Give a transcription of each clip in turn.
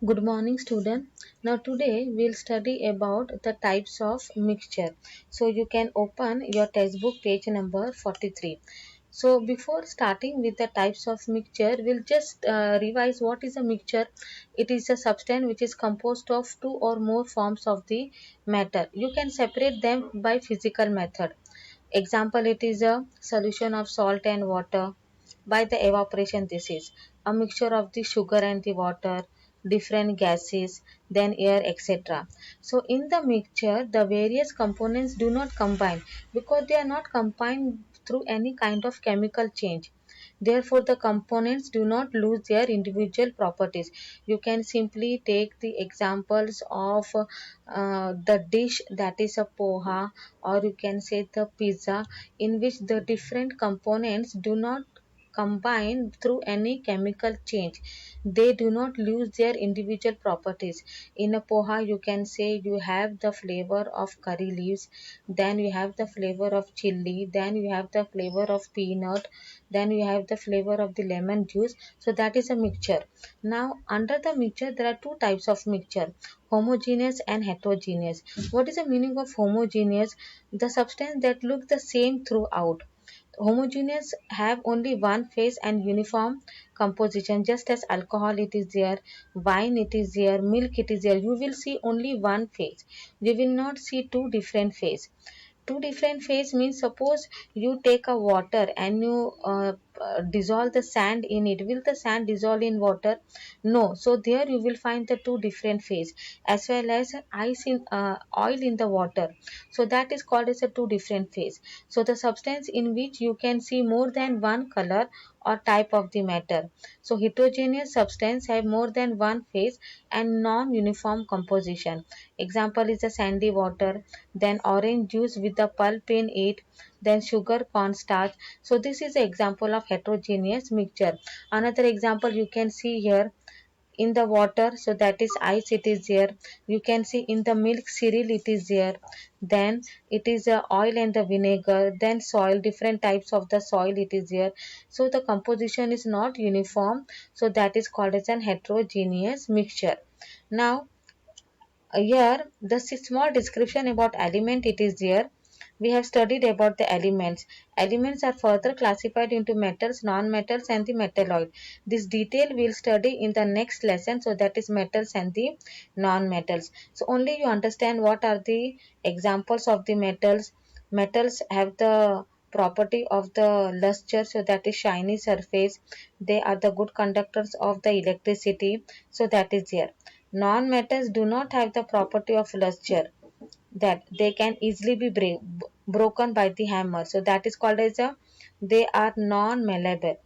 Good morning, student. Now today we'll study about the types of mixture. So you can open your textbook page number 43. So before starting with the types of mixture, we'll just revise what is a mixture. It is a substance which is composed of two or more forms of the matter. You can separate them by physical method. Example, it is a solution of salt and water. By the evaporation, this is a mixture of the sugar and the water, different gases, then air, etc. So in the mixture, the various components do not combine because they are not combined through any kind of chemical change. Therefore, the components do not lose their individual properties. You can simply take the examples of the dish, that is a poha, or you can say the pizza, in which the different components do not combine through any chemical change. They do not lose their individual properties. In a poha, you can say you have the flavor of curry leaves, then you have the flavor of chili, then you have the flavor of peanut, then you have the flavor of the lemon juice. So that is a mixture. Now under the mixture there are two types of mixture: homogeneous and heterogeneous. What is the meaning of homogeneous? The substance that look the same throughout. Homogeneous have only one phase and uniform composition, just as alcohol it is there, wine it is there, milk it is there. You will see only one phase. You will not see two different phase. Two different phase means, suppose you take a water and you dissolve the sand in it. Will the sand dissolve in water? No. So there you will find the two different phase, as well as ice in oil in the water. So that is called as a two different phase. So the substance in which you can see more than one color or type of the matter. So heterogeneous substance have more than one phase and non-uniform composition. Example is the sandy water, then orange juice with the pulp in it, then sugar cornstarch. So this is an example of heterogeneous mixture. Another example you can see here, in the water, so that is ice it is there. You can see in the milk cereal it is there. Then it is oil and the vinegar, then soil, different types of the soil it is there. So the composition is not uniform, so that is called as an heterogeneous mixture. Now here the small description about element it is there. We have studied about the elements. Elements are further classified into metals, non-metals and the metalloid. This detail we will study in the next lesson, so that is metals and the non-metals. So only you understand what are the examples of the metals. Metals have the property of the luster, so that is shiny surface. They are the good conductors of the electricity, so that is there. Non-metals do not have the property of luster, that they can easily be broken by the hammer. So that is called as a, they are non-malleable.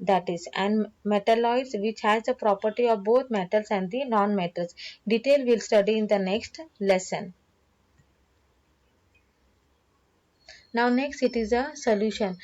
That is, and metalloids which has the property of both metals and the non-metals. Detail we'll study in the next lesson. Now next it is a solution.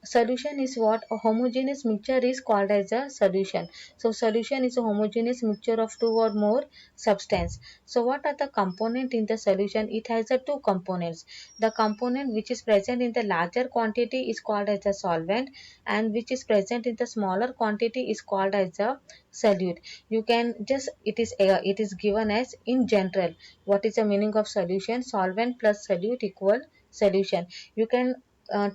Solution is what? A homogeneous mixture is called as a solution. So solution is a homogeneous mixture of two or more substance. So what are the component in the solution? It has the two components. The component which is present in the larger quantity is called as a solvent, and which is present in the smaller quantity is called as a solute. You can just, it is given as in general. What is the meaning of solution? Solvent plus solute equal solution. You can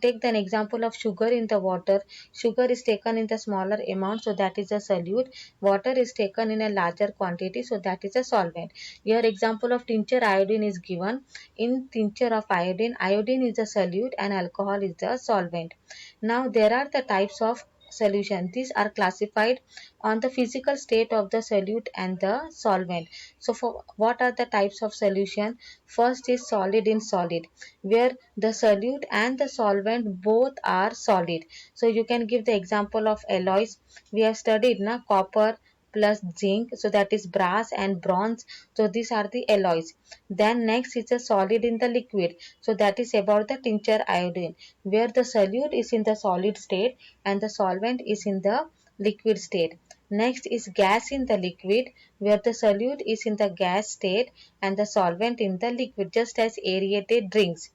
take an example of sugar in the water. Sugar is taken in the smaller amount, so that is a solute. Water is taken in a larger quantity, so that is a solvent. Here example of tincture iodine is given. In tincture of iodine, iodine is a solute and alcohol is the solvent. Now there are the types of solution. These are classified on the physical state of the solute and the solvent. So for what are the types of solution? First is solid in solid, where the solute and the solvent both are solid. So you can give the example of alloys. We have studied copper plus zinc, so that is brass and bronze. So these are the alloys. Then next is a solid in the liquid, so that is about the tincture iodine, where the solute is in the solid state and the solvent is in the liquid state. Next is gas in the liquid, where the solute is in the gas state and the solvent in the liquid, just as aerated drinks.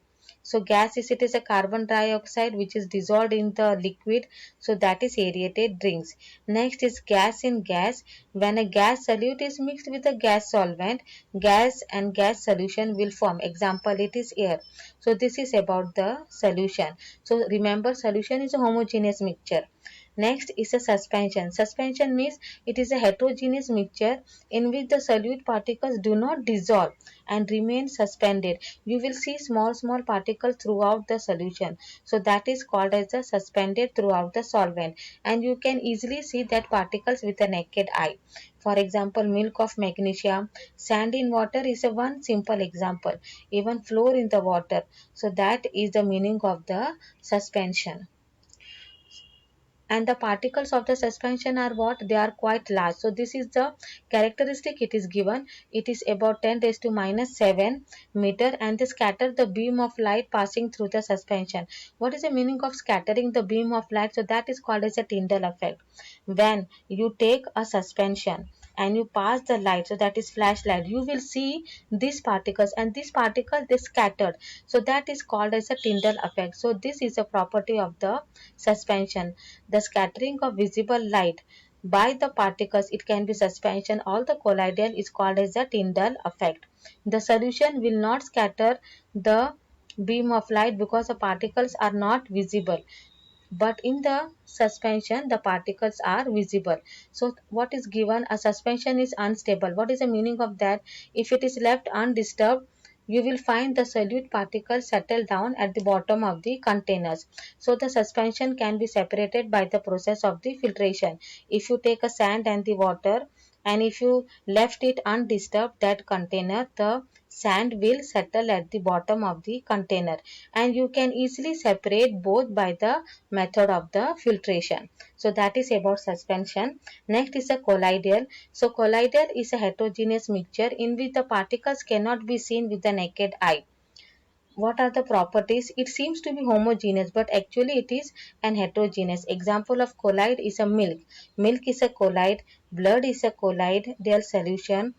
So gas is, it is a carbon dioxide which is dissolved in the liquid, so that is aerated drinks. Next is gas in gas. When a gas solute is mixed with a gas solvent, gas and gas solution will form. Example, it is air. So this is about the solution. So remember, solution is a homogeneous mixture. Next is a suspension. Suspension means it is a heterogeneous mixture in which the solute particles do not dissolve and remain suspended. You will see small particles throughout the solution. So that is called as a suspended throughout the solvent, and you can easily see that particles with a naked eye. For example, milk of magnesia, sand in water is a one simple example, even flour in the water. So that is the meaning of the suspension. And the particles of the suspension are what? They are quite large. So this is the characteristic it is given. It is about 10 raised to minus 7 meter, and they scatter the beam of light passing through the suspension. What is the meaning of scattering the beam of light? So that is called as a Tyndall effect. When you take a suspension and you pass the light, so that is flashlight, you will see these particles, and these particles they scattered, so that is called as a Tyndall effect. So this is a property of the suspension, the scattering of visible light by the particles. It can be suspension or the colloidal, is called as a Tyndall effect. The solution will not scatter the beam of light because the particles are not visible, but in the suspension the particles are visible. So what is given? A suspension is unstable. What is the meaning of that? If it is left undisturbed, you will find the solute particles settle down at the bottom of the containers. So the suspension can be separated by the process of the filtration. If you take a sand and the water, and if you left it undisturbed, that container, the sand will settle at the bottom of the container, and you can easily separate both by the method of the filtration. So that is about suspension. Next is a colloidal. So colloidal is a heterogeneous mixture in which the particles cannot be seen with the naked eye. What are the properties? It seems to be homogeneous, but actually it is an heterogeneous. Example of colloid is a milk. Milk is a colloid, blood is a colloid, their solution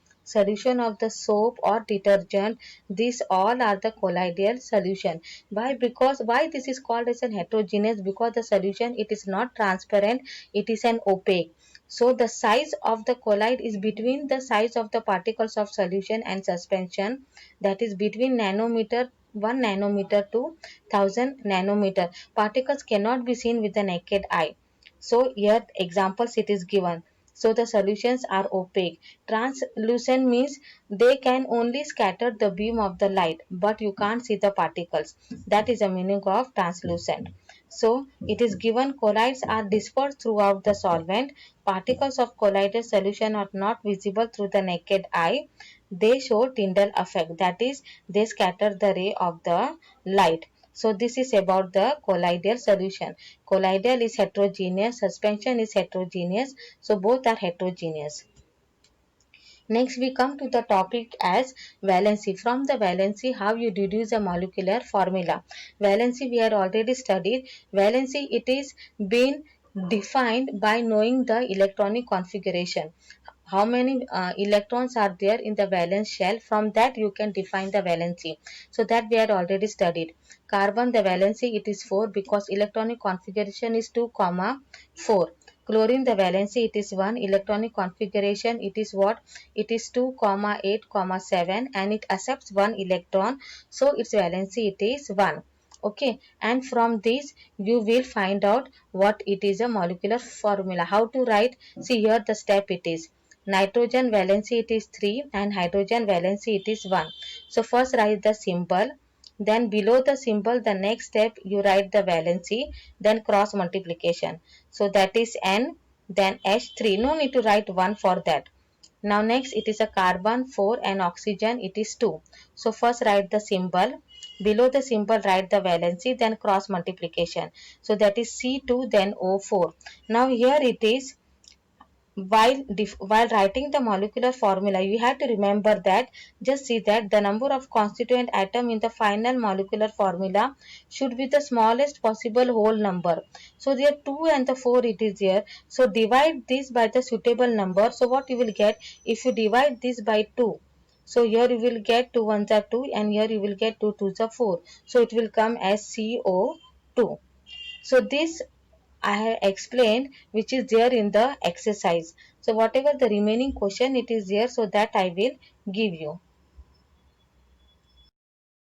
of the soap or detergent, these all are the colloidal solution. Why? Because why this is called as an heterogeneous? Because the solution, it is not transparent, it is an opaque. So the size of the colloid is between the size of the particles of solution and suspension, that is between nanometer 1 nanometer to 1000 nanometer. Particles cannot be seen with the naked eye. So here examples it is given. So the solutions are opaque. Translucent means they can only scatter the beam of the light, but you can't see the particles. That is the meaning of translucent. So it is given colloids are dispersed throughout the solvent. Particles of colloidal solution are not visible through the naked eye. They show Tyndall effect, that is they scatter the ray of the light. So this is about the colloidal solution. Colloidal is heterogeneous, suspension is heterogeneous, so both are heterogeneous. Next we come to the topic as valency. From the valency, how you deduce a molecular formula. Valency we have already studied. Valency, it is been defined by knowing the electronic configuration. How many electrons are there in the valence shell? From that you can define the valency. So that we had already studied. Carbon, the valency it is 4 because electronic configuration is 2, 4. Chlorine, the valency it is 1, electronic configuration it is what? It is 2, 8, 7, and it accepts 1 electron, so its valency it is 1. Okay, and from this you will find out what it is a molecular formula. How to write? See here the step it is. Nitrogen valency it is 3 and hydrogen valency it is 1. So first write the symbol, then below the symbol the next step you write the valency, then cross multiplication. So that is N, then H3. No need to write 1 for that. Now next it is a carbon 4 and oxygen it is 2. So first write the symbol, below the symbol write the valency, then cross multiplication. So that is C2 then O4. Now here it is, while writing the molecular formula you have to remember that, just see that the number of constituent atom in the final molecular formula should be the smallest possible whole number. So there 2 and the 4 it is here, so divide this by the suitable number. So what you will get? If you divide this by 2, So here you will get 2 ones are 2 and here you will get 2 twos are 4. So it will come as CO2. So this I have explained which is there in the exercise. So whatever the remaining question it is there, so that I will give you.